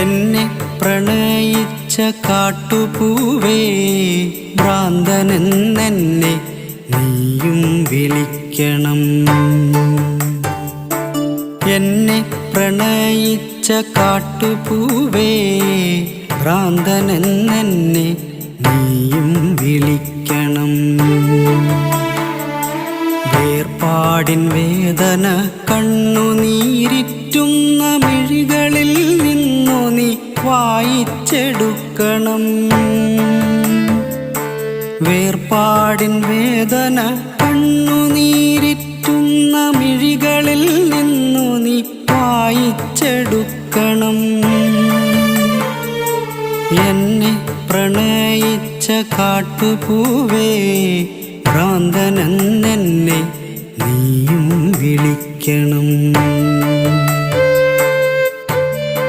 എന്നെ പ്രണയിച്ച കാട്ടുപൂവേ ഭ്രാന്തനെന്നെ നീയും വിളിക്കണം. എന്നെ പ്രണയിച്ച കാട്ടുപൂവേ ഭ്രാന്തനെന്നെ നീയും വിളിക്കണം. വേർപാടിൻ വേദന കണ്ണുനീരിറ്റുന്ന മിഴികളിൽ നിന്നു നീ വായിച്ചെടുക്കണം. വേർപാടിൻ വേദന കണ്ണുനീരിറ്റുന്ന മിഴികളിൽ നിന്നു നീ വായിച്ചെടുക്കണം. എന്നെ പ്രണയിച്ച കാട്ടുപൂവേ ഭ്രാന്തനെന്നെ നീയും വിളിക്കണം.